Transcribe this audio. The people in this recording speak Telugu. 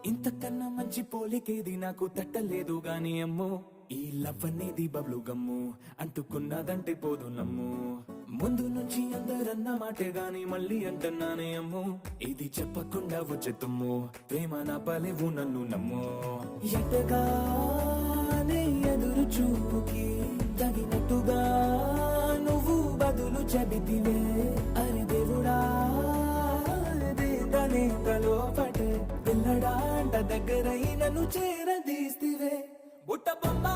ఇంతకన్నా మంచి పోలికేది నాకు తట్టలేదు గాని అమ్మో ఈ లవ్ అనేది బబ్లు గమ్ము అంటుకున్నదంటే పోదు నమ్ము ముందు నుంచి అందరన్న మాటే గాని మళ్ళీ అంటున్నానే అమ్ము ఇది చెప్పకుండా వచ్చేతుమ్ము ప్రేమ నా పలేవు నన్ను నమ్ము ఎటగానే ఎదురు చూపుకి తగినట్టుగా నువ్వు బదులు చెబితివే అరే దేవుడా తలో పటే పిల్లడా అంట దగ్గరై నన్ను చేరదీస్తివే బుట్ట బొమ్మ